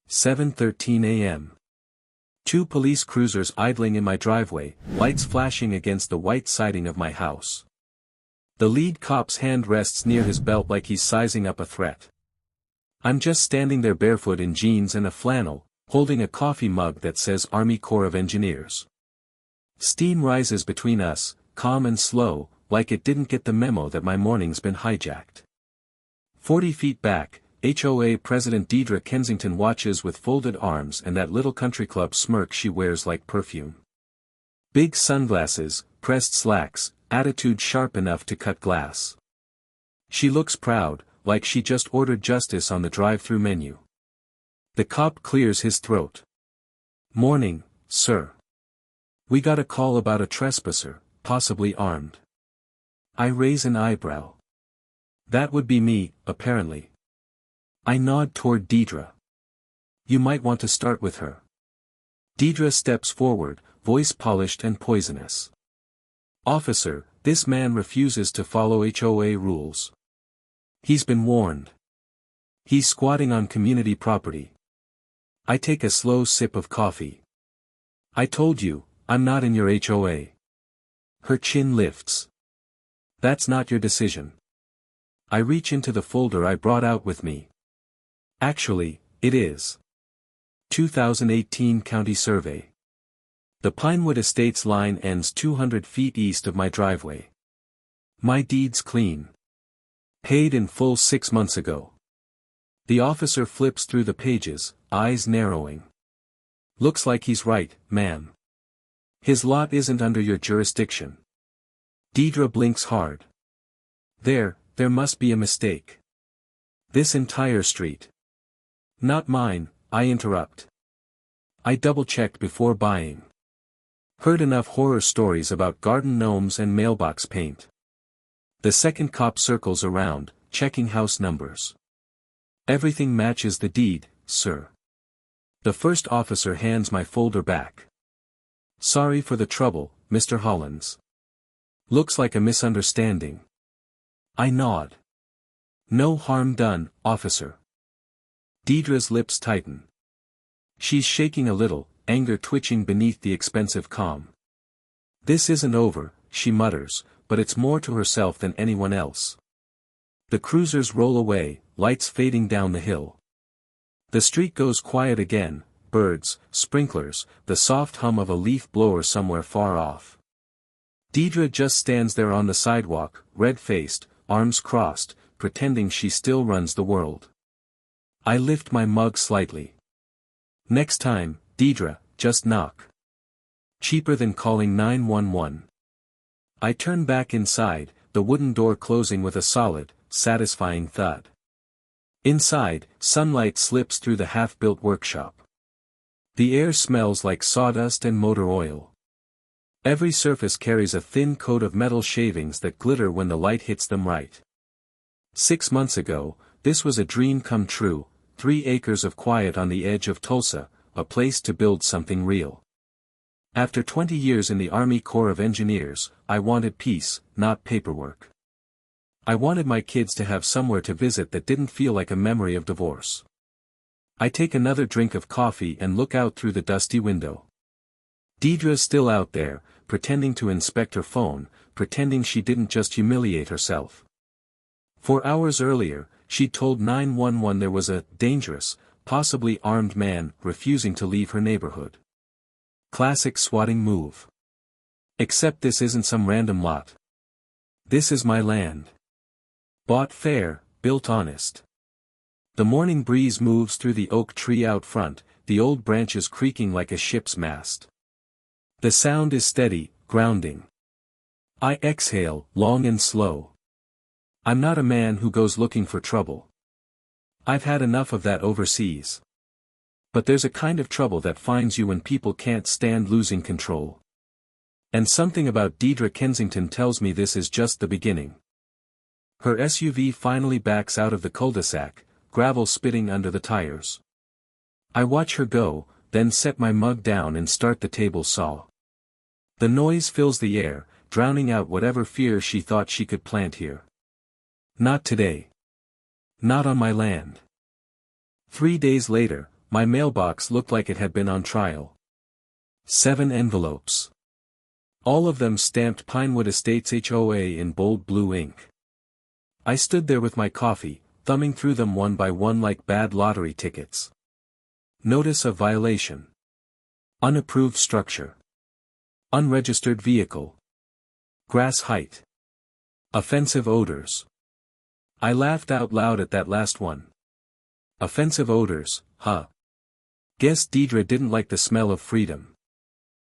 7:13 a.m. Two police cruisers idling in my driveway, lights flashing against the white siding of my house. The lead cop's hand rests near his belt like he's sizing up a threat. I'm just standing there barefoot in jeans and a flannel, holding a coffee mug that says Army Corps of Engineers. Steam rises between us, calm and slow, like it didn't get the memo that my morning's been hijacked. 40 feet back, HOA President Deidre Kensington watches with folded arms and that little country club smirk she wears like perfume. Big sunglasses, pressed slacks, attitude sharp enough to cut glass. She looks proud, like she just ordered justice on the drive-thru menu. The cop clears his throat. "Morning, sir. We got a call about a trespasser, possibly armed." I raise an eyebrow. That would be me, apparently. I nod toward Deidre. "You might want to start with her." Deidre steps forward, voice polished and poisonous. "Officer, this man refuses to follow HOA rules. He's been warned. He's squatting on community property." I take a slow sip of coffee. "I told you, I'm not in your HOA." Her chin lifts. "That's not your decision." I reach into the folder I brought out with me. Actually, it is. 2018 County Survey. The Pinewood Estates line ends 200 feet east of my driveway. My deed's clean. Paid in full 6 months ago. The officer flips through the pages, eyes narrowing. "Looks like he's right, ma'am. His lot isn't under your jurisdiction." Deidre blinks hard. There must be a mistake. This entire street. "Not mine," I interrupt. I double-checked before buying. Heard enough horror stories about garden gnomes and mailbox paint. The second cop circles around, checking house numbers. "Everything matches the deed, sir." The first officer hands my folder back. "Sorry for the trouble, Mr. Hollins. Looks like a misunderstanding." I nod. "No harm done, officer." Deidre's lips tighten. She's shaking a little, anger twitching beneath the expensive calm. "This isn't over," she mutters, but it's more to herself than anyone else. The cruisers roll away, lights fading down the hill. The street goes quiet again, birds, sprinklers, the soft hum of a leaf blower somewhere far off. Deidre just stands there on the sidewalk, red-faced, arms crossed, pretending she still runs the world. I lift my mug slightly. "Next time, Deidre, just knock. Cheaper than calling 911. I turn back inside, the wooden door closing with a solid, satisfying thud. Inside, sunlight slips through the half-built workshop. The air smells like sawdust and motor oil. Every surface carries a thin coat of metal shavings that glitter when the light hits them right. 6 months ago, this was a dream come true, 3 acres of quiet on the edge of Tulsa, a place to build something real. After 20 years in the Army Corps of Engineers, I wanted peace, not paperwork. I wanted my kids to have somewhere to visit that didn't feel like a memory of divorce. I take another drink of coffee and look out through the dusty window. Deidre's still out there, pretending to inspect her phone, pretending she didn't just humiliate herself. 4 hours earlier, she'd told 911 there was a dangerous, possibly armed man refusing to leave her neighborhood. Classic swatting move. Except this isn't some random lot. This is my land. Bought fair, built honest. The morning breeze moves through the oak tree out front, the old branches creaking like a ship's mast. The sound is steady, grounding. I exhale, long and slow. I'm not a man who goes looking for trouble. I've had enough of that overseas. But there's a kind of trouble that finds you when people can't stand losing control. And something about Deidre Kensington tells me this is just the beginning. Her SUV finally backs out of the cul-de-sac, gravel spitting under the tires. I watch her go, then set my mug down and start the table saw. The noise fills the air, drowning out whatever fear she thought she could plant here. Not today. Not on my land. 3 days later, my mailbox looked like it had been on trial. 7 envelopes. All of them stamped Pinewood Estates HOA in bold blue ink. I stood there with my coffee, thumbing through them one by one like bad lottery tickets. Notice of violation. Unapproved structure. Unregistered vehicle. Grass height. Offensive odors. I laughed out loud at that last one. Offensive odors, huh? Guess Deidre didn't like the smell of freedom.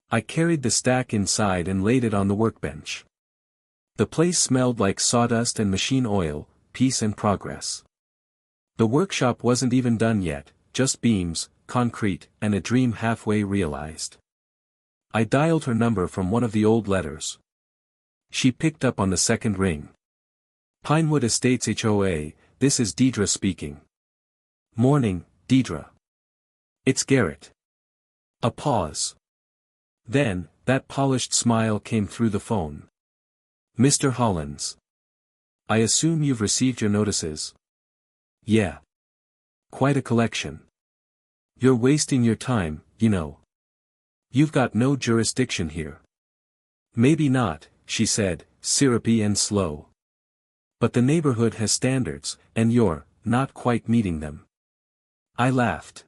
I carried the stack inside and laid it on the workbench. The place smelled like sawdust and machine oil, peace and progress. The workshop wasn't even done yet, just beams, concrete, and a dream halfway realized. I dialed her number from one of the old letters. She picked up on the second ring. Pinewood Estates HOA, this is Deidre speaking. Morning, Deidre. It's Garrett. A pause. Then, that polished smile came through the phone. Mr. Hollins. I assume you've received your notices? Yeah. Quite a collection. You're wasting your time, you know. You've got no jurisdiction here. Maybe not, she said, syrupy and slow. But the neighborhood has standards, and you're not quite meeting them. I laughed.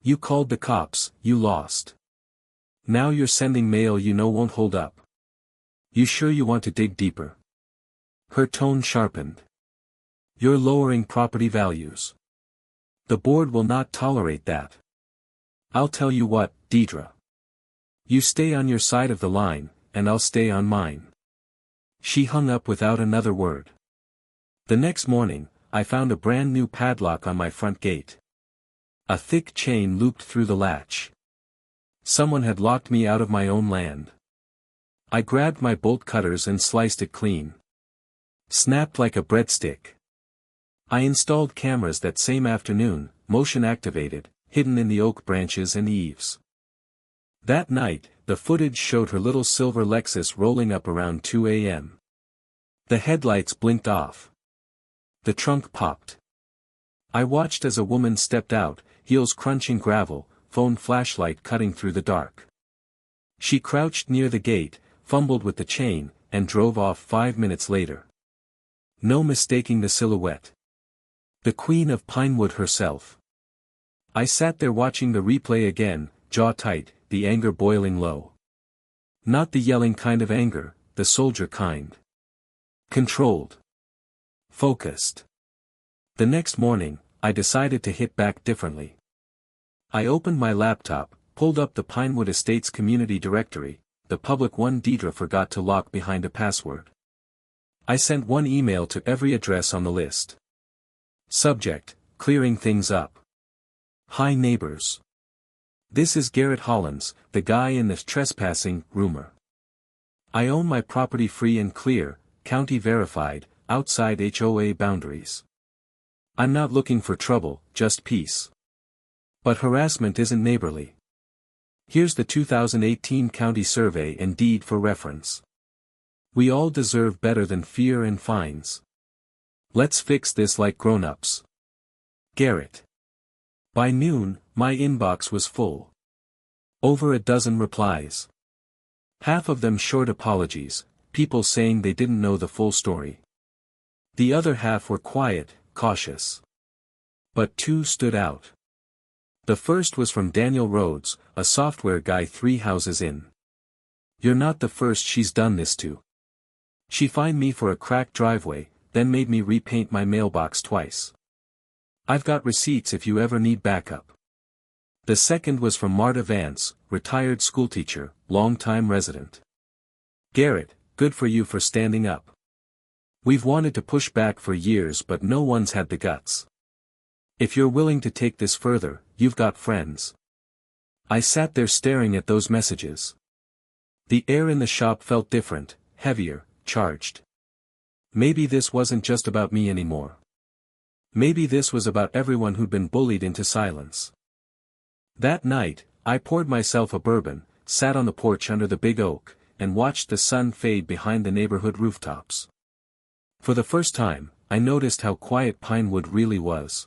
You called the cops, you lost. Now you're sending mail you know won't hold up. You sure you want to dig deeper? Her tone sharpened. You're lowering property values. The board will not tolerate that. I'll tell you what, Deidre. You stay on your side of the line, and I'll stay on mine. She hung up without another word. The next morning, I found a brand new padlock on my front gate. A thick chain looped through the latch. Someone had locked me out of my own land. I grabbed my bolt cutters and sliced it clean. Snapped like a breadstick. I installed cameras that same afternoon, motion activated, hidden in the oak branches and eaves. That night, the footage showed her little silver Lexus rolling up around 2 a.m. The headlights blinked off. The trunk popped. I watched as a woman stepped out, heels crunching gravel, phone flashlight cutting through the dark. She crouched near the gate, fumbled with the chain, and drove off 5 minutes later. No mistaking the silhouette. The Queen of Pinewood herself. I sat there watching the replay again, jaw tight, the anger boiling low. Not the yelling kind of anger, the soldier kind. Controlled. Focused. The next morning, I decided to hit back differently. I opened my laptop, pulled up the Pinewood Estates community directory, the public one Deidre forgot to lock behind a password. I sent one email to every address on the list. Subject, clearing things up. Hi neighbors. This is Garrett Hollins, the guy in the trespassing rumor. I own my property free and clear, county verified, outside HOA boundaries. I'm not looking for trouble, just peace. But harassment isn't neighborly. Here's the 2018 county survey and deed for reference. We all deserve better than fear and fines. Let's fix this like grown-ups. Garrett. By noon, my inbox was full. Over a dozen replies. Half of them short apologies, people saying they didn't know the full story. The other half were quiet, cautious. But 2 stood out. The first was from Daniel Rhodes, a software guy 3 houses in. You're not the first she's done this to. She fined me for a cracked driveway, then made me repaint my mailbox twice. I've got receipts if you ever need backup. The second was from Marta Vance, retired schoolteacher, long-time resident. Garrett, good for you for standing up. We've wanted to push back for years but no one's had the guts. If you're willing to take this further, you've got friends. I sat there staring at those messages. The air in the shop felt different, heavier, charged. Maybe this wasn't just about me anymore. Maybe this was about everyone who'd been bullied into silence. That night, I poured myself a bourbon, sat on the porch under the big oak, and watched the sun fade behind the neighborhood rooftops. For the first time, I noticed how quiet Pinewood really was.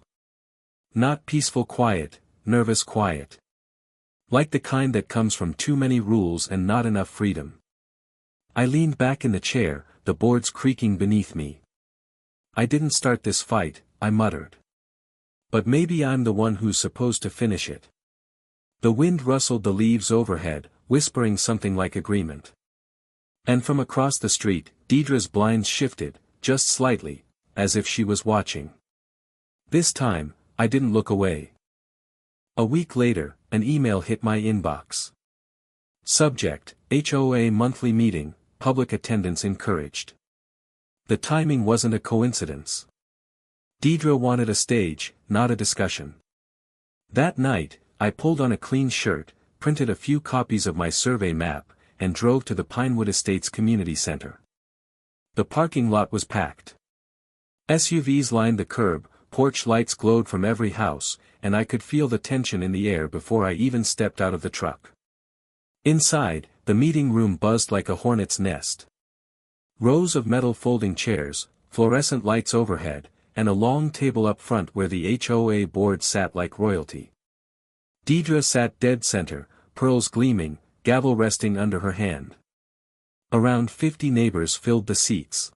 Not peaceful quiet, nervous quiet. Like the kind that comes from too many rules and not enough freedom. I leaned back in the chair, the boards creaking beneath me. I didn't start this fight, I muttered. But maybe I'm the one who's supposed to finish it. The wind rustled the leaves overhead, whispering something like agreement. And from across the street, Deidre's blinds shifted, just slightly, as if she was watching. This time, I didn't look away. A week later, an email hit my inbox. Subject, HOA monthly meeting, public attendance encouraged. The timing wasn't a coincidence. Deidre wanted a stage, not a discussion. That night, I pulled on a clean shirt, printed a few copies of my survey map, and drove to the Pinewood Estates Community Center. The parking lot was packed. SUVs lined the curb, porch lights glowed from every house, and I could feel the tension in the air before I even stepped out of the truck. Inside, the meeting room buzzed like a hornet's nest. Rows of metal folding chairs, fluorescent lights overhead, and a long table up front where the HOA board sat like royalty. Deidre sat dead center, pearls gleaming, gavel resting under her hand. Around 50 neighbors filled the seats.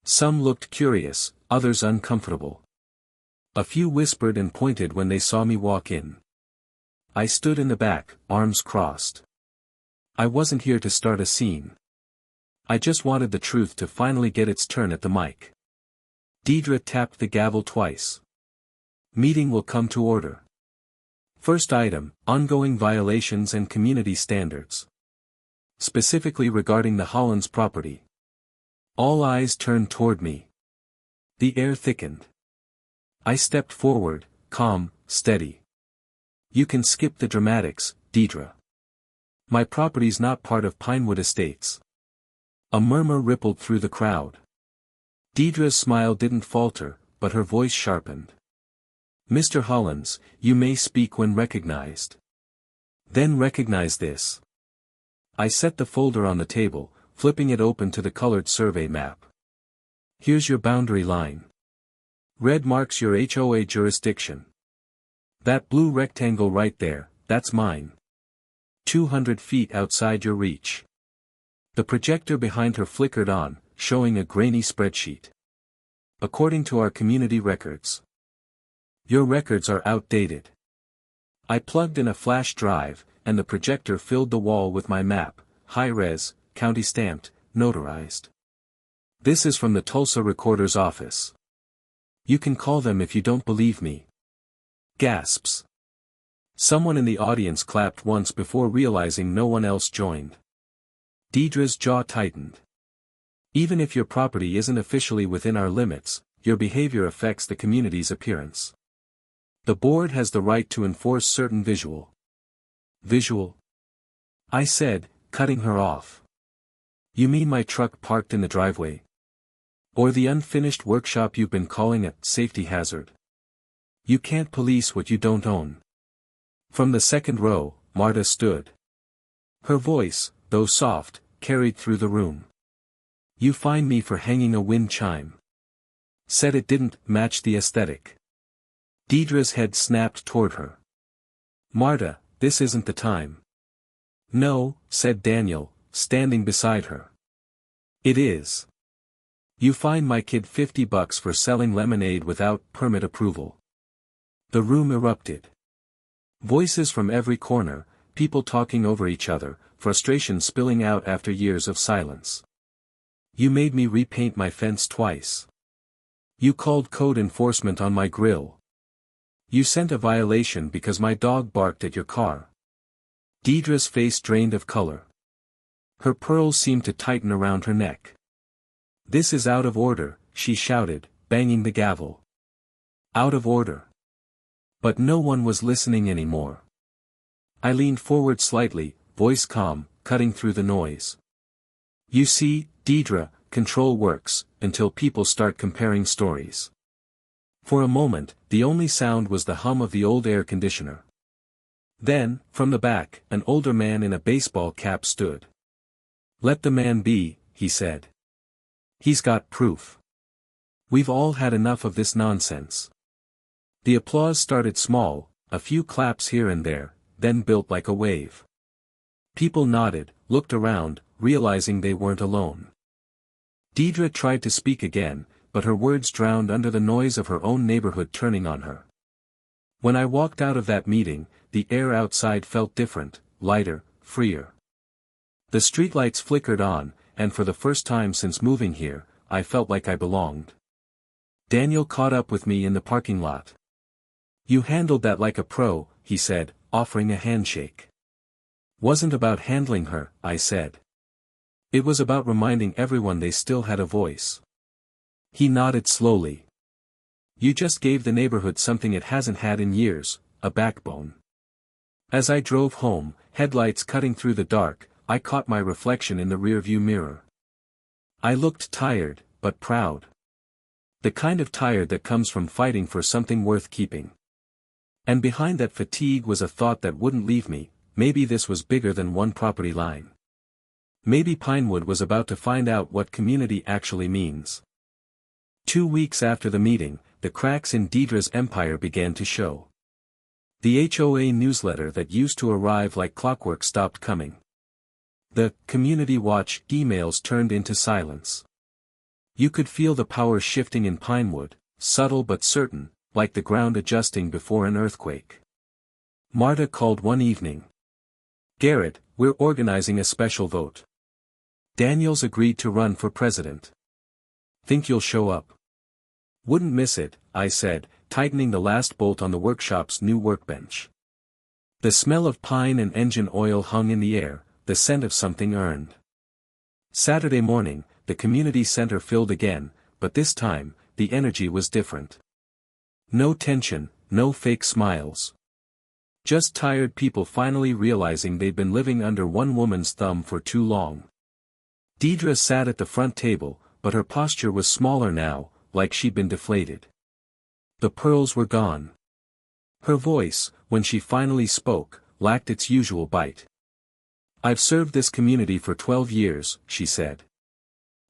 Some looked curious, others uncomfortable. A few whispered and pointed when they saw me walk in. I stood in the back, arms crossed. I wasn't here to start a scene. I just wanted the truth to finally get its turn at the mic. Deidre tapped the gavel twice. Meeting will come to order. First item, ongoing violations and community standards. Specifically regarding the Hollins property. All eyes turned toward me. The air thickened. I stepped forward, calm, steady. You can skip the dramatics, Deidre. My property's not part of Pinewood Estates. A murmur rippled through the crowd. Deidre's smile didn't falter, but her voice sharpened. Mr. Hollins, you may speak when recognized. Then recognize this. I set the folder on the table, flipping it open to the colored survey map. Here's your boundary line. Red marks your HOA jurisdiction. That blue rectangle right there, that's mine. 200 feet outside your reach. The projector behind her flickered on, showing a grainy spreadsheet. According to our community records. Your records are outdated. I plugged in a flash drive, and the projector filled the wall with my map, high-res, county-stamped, notarized. This is from the Tulsa Recorder's office. You can call them if you don't believe me. Gasps. Someone in the audience clapped once before realizing no one else joined. Deidre's jaw tightened. Even if your property isn't officially within our limits, your behavior affects the community's appearance. The board has the right to enforce certain visual. I said, cutting her off. You mean my truck parked in the driveway? Or the unfinished workshop you've been calling a safety hazard? You can't police what you don't own. From the second row, Marta stood. Her voice, though soft, carried through the room. You fined me for hanging a wind chime. Said it didn't match the aesthetic. Deidre's head snapped toward her. Marta, this isn't the time. No, said Daniel, standing beside her. It is. You fine my kid $50 for selling lemonade without permit approval. The room erupted. Voices from every corner, people talking over each other, frustration spilling out after years of silence. You made me repaint my fence twice. You called code enforcement on my grill. You sent a violation because my dog barked at your car. Deidre's face drained of color. Her pearls seemed to tighten around her neck. This is out of order, she shouted, banging the gavel. Out of order. But no one was listening anymore. I leaned forward slightly, voice calm, cutting through the noise. You see, Deidre, control works, until people start comparing stories. For a moment, the only sound was the hum of the old air conditioner. Then, from the back, an older man in a baseball cap stood. Let the man be, he said. He's got proof. We've all had enough of this nonsense. The applause started small, a few claps here and there, then built like a wave. People nodded, looked around, realizing they weren't alone. Deidre tried to speak again, but her words drowned under the noise of her own neighborhood turning on her. When I walked out of that meeting, the air outside felt different, lighter, freer. The streetlights flickered on, and for the first time since moving here, I felt like I belonged. Daniel caught up with me in the parking lot. "You handled that like a pro," he said, offering a handshake. "Wasn't about handling her," I said. "It was about reminding everyone they still had a voice." He nodded slowly. "You just gave the neighborhood something it hasn't had in years, a backbone." As I drove home, headlights cutting through the dark, I caught my reflection in the rearview mirror. I looked tired, but proud. The kind of tired that comes from fighting for something worth keeping. And behind that fatigue was a thought that wouldn't leave me: maybe this was bigger than one property line. Maybe Pinewood was about to find out what community actually means. 2 weeks after the meeting, the cracks in Deidre's empire began to show. The HOA newsletter that used to arrive like clockwork stopped coming. The community watch emails turned into silence. You could feel the power shifting in Pinewood, subtle but certain, like the ground adjusting before an earthquake. Marta called one evening. "Garrett, we're organizing a special vote. Daniels agreed to run for president. Think you'll show up?" "Wouldn't miss it," I said, tightening the last bolt on the workshop's new workbench. The smell of pine and engine oil hung in the air, the scent of something earned. Saturday morning, the community center filled again, but this time, the energy was different. No tension, no fake smiles. Just tired people finally realizing they'd been living under one woman's thumb for too long. Deidre sat at the front table, but her posture was smaller now, like she'd been deflated. The pearls were gone. Her voice, when she finally spoke, lacked its usual bite. "I've served this community for 12 years, she said.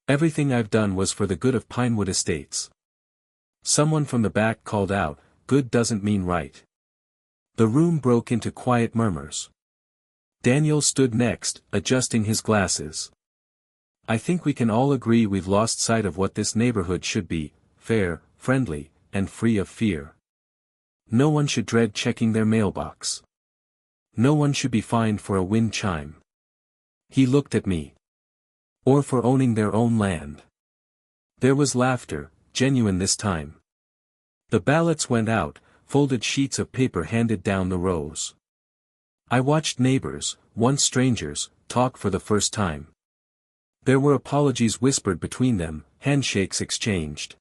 "Everything I've done was for the good of Pinewood Estates." Someone from the back called out, "Good doesn't mean right." The room broke into quiet murmurs. Daniel stood next, adjusting his glasses. "I think we can all agree we've lost sight of what this neighborhood should be: fair, friendly, and free of fear. No one should dread checking their mailbox. No one should be fined for a wind chime." He looked at me. "Or for owning their own land." There was laughter, genuine this time. The ballots went out, folded sheets of paper handed down the rows. I watched neighbors, once strangers, talk for the first time. There were apologies whispered between them, handshakes exchanged.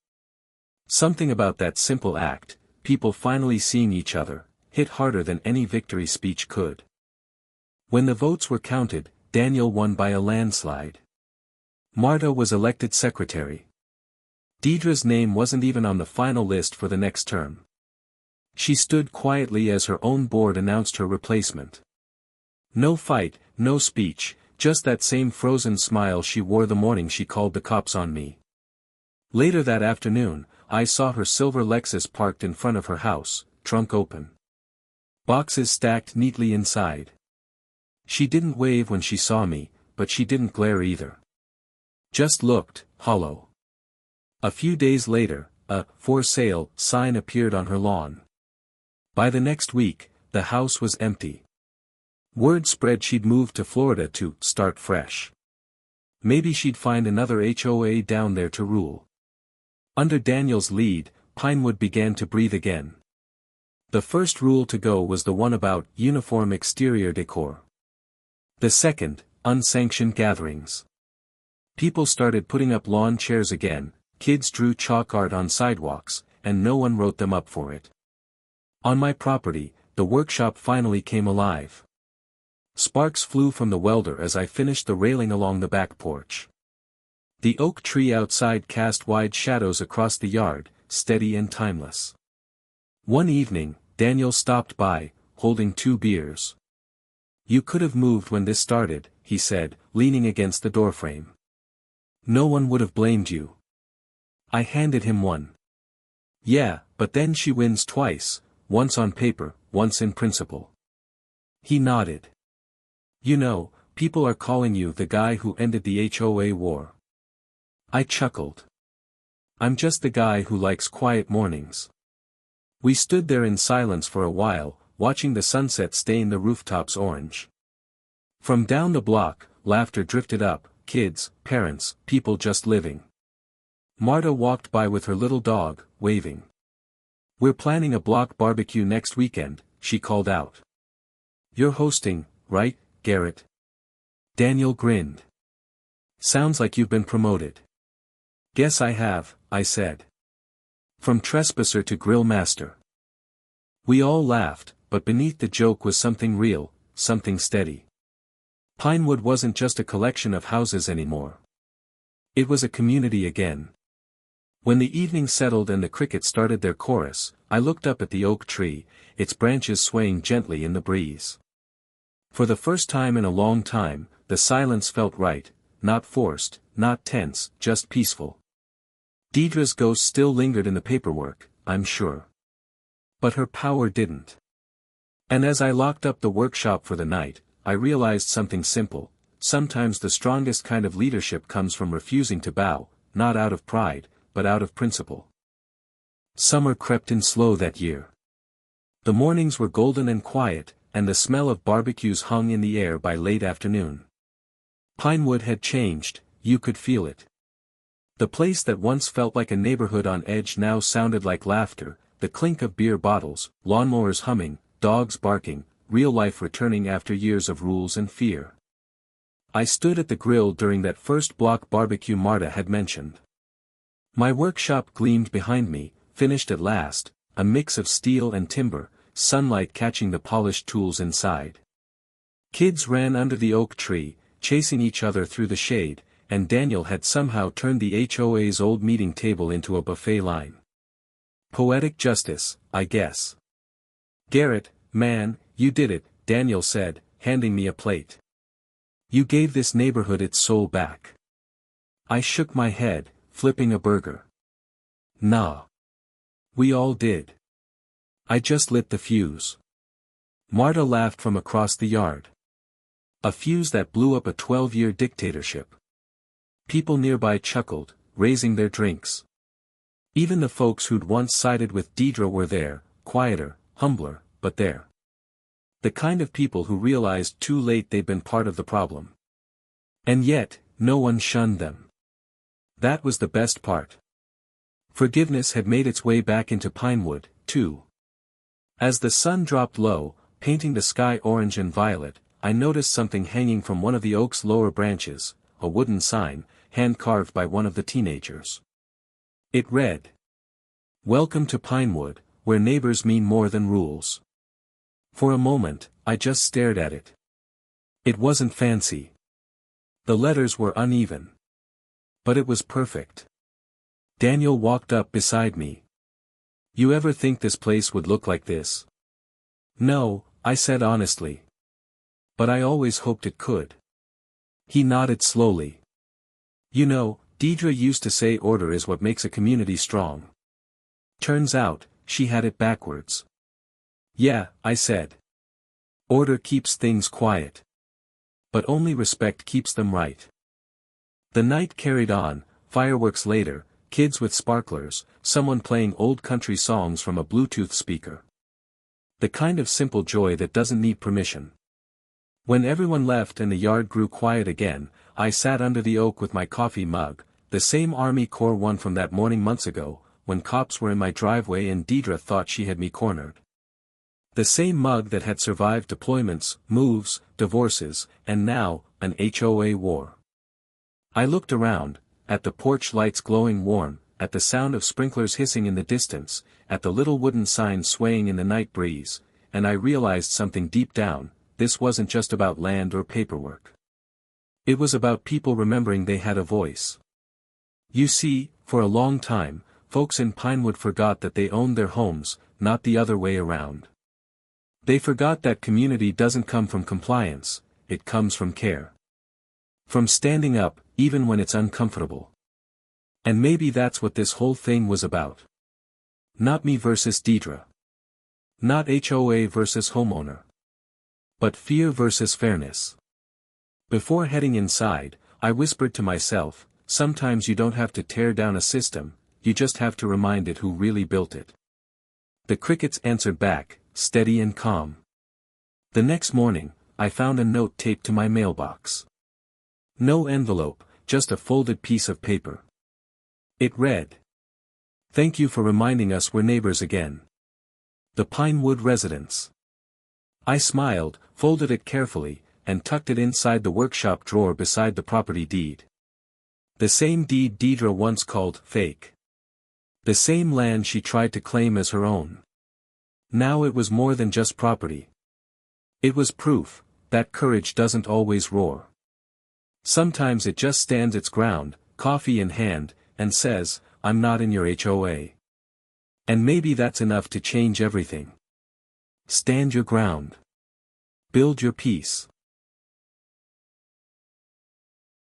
Something about that simple act, people finally seeing each other, hit harder than any victory speech could. When the votes were counted, Daniel won by a landslide. Marta was elected secretary. Deidre's name wasn't even on the final list for the next term. She stood quietly as her own board announced her replacement. No fight, no speech, just that same frozen smile she wore the morning she called the cops on me. Later that afternoon, I saw her silver Lexus parked in front of her house, trunk open. Boxes stacked neatly inside. She didn't wave when she saw me, but she didn't glare either. Just looked, hollow. A few days later, a "for sale" sign appeared on her lawn. By the next week, the house was empty. Word spread she'd moved to Florida to start fresh. Maybe she'd find another HOA down there to rule. Under Daniel's lead, Pinewood began to breathe again. The first rule to go was the one about uniform exterior decor. The second, unsanctioned gatherings. People started putting up lawn chairs again, kids drew chalk art on sidewalks, and no one wrote them up for it. On my property, the workshop finally came alive. Sparks flew from the welder as I finished the railing along the back porch. The oak tree outside cast wide shadows across the yard, steady and timeless. One evening, Daniel stopped by, holding 2 beers. "You could have moved when this started," he said, leaning against the doorframe. "No one would have blamed you." I handed him one. "Yeah, but then she wins twice, once on paper, once in principle. He nodded. You know, people are calling you the guy who ended the HOA war. I chuckled. I'm just the guy who likes quiet mornings. We stood there in silence for a while, watching the sunset stain the rooftops orange. From down the block, laughter drifted up, kids, parents, people just living. Marta walked by with her little dog, waving. We're planning a block barbecue next weekend, she called out. You're hosting, right, Garrett? Daniel grinned. Sounds like you've been promoted. Guess I have, I said. From trespasser to grill master. We all laughed, but beneath the joke was something real, something steady. Pinewood wasn't just a collection of houses anymore. It was a community again. When the evening settled and the crickets started their chorus, I looked up at the oak tree, its branches swaying gently in the breeze. For the first time in a long time, the silence felt right, not forced, not tense, just peaceful. Deidre's ghost still lingered in the paperwork, I'm sure. But her power didn't. And as I locked up the workshop for the night, I realized something simple: sometimes the strongest kind of leadership comes from refusing to bow, not out of pride, but out of principle. Summer crept in slow that year. The mornings were golden and quiet, and the smell of barbecues hung in the air by late afternoon. Pinewood had changed, you could feel it. The place that once felt like a neighborhood on edge now sounded like laughter, the clink of beer bottles, lawnmowers humming, dogs barking, real life returning after years of rules and fear. I stood at the grill during that first block barbecue Marta had mentioned. My workshop gleamed behind me, finished at last, a mix of steel and timber, sunlight catching the polished tools inside. Kids ran under the oak tree, chasing each other through the shade, and Daniel had somehow turned the HOA's old meeting table into a buffet line. Poetic justice, I guess. Garrett, man, you did it, Daniel said, handing me a plate. You gave this neighborhood its soul back. I shook my head, flipping a burger. Nah. We all did. I just lit the fuse. Marta laughed from across the yard. A fuse that blew up a 12-year dictatorship. People nearby chuckled, raising their drinks. Even the folks who'd once sided with Deidre were there, quieter, humbler, but there. The kind of people who realized too late they'd been part of the problem. And yet, no one shunned them. That was the best part. Forgiveness had made its way back into Pinewood, too. As the sun dropped low, painting the sky orange and violet, I noticed something hanging from one of the oak's lower branches, a wooden sign, hand-carved by one of the teenagers. It read, "Welcome to Pinewood, where neighbors mean more than rules." For a moment, I just stared at it. It wasn't fancy. The letters were uneven. But it was perfect. Daniel walked up beside me. You ever think this place would look like this? No, I said honestly. But I always hoped it could. He nodded slowly. You know, Deidre used to say order is what makes a community strong. Turns out, she had it backwards. Yeah, I said. Order keeps things quiet. But only respect keeps them right. The night carried on, fireworks later, kids with sparklers, someone playing old country songs from a Bluetooth speaker. The kind of simple joy that doesn't need permission. When everyone left and the yard grew quiet again, I sat under the oak with my coffee mug, the same Army Corps one from that morning months ago, when cops were in my driveway and Deidre thought she had me cornered. The same mug that had survived deployments, moves, divorces, and now, an HOA war. I looked around, at the porch lights glowing warm, at the sound of sprinklers hissing in the distance, at the little wooden sign swaying in the night breeze, and I realized something deep down: this wasn't just about land or paperwork. It was about people remembering they had a voice. You see, for a long time, folks in Pinewood forgot that they owned their homes, not the other way around. They forgot that community doesn't come from compliance, it comes from care. From standing up, even when it's uncomfortable. And maybe that's what this whole thing was about. Not me versus Deidre. Not HOA versus homeowner. But fear versus fairness. Before heading inside, I whispered to myself, sometimes you don't have to tear down a system, you just have to remind it who really built it. The crickets answered back, steady and calm. The next morning, I found a note taped to my mailbox. No envelope, just a folded piece of paper. It read, "Thank you for reminding us we're neighbors again. The Pinewood Residence." I smiled, folded it carefully, and tucked it inside the workshop drawer beside the property deed. The same deed Deidre once called fake. The same land she tried to claim as her own. Now it was more than just property. It was proof that courage doesn't always roar. Sometimes it just stands its ground, coffee in hand, and says, "I'm not in your HOA." And maybe that's enough to change everything. Stand your ground. Build your peace.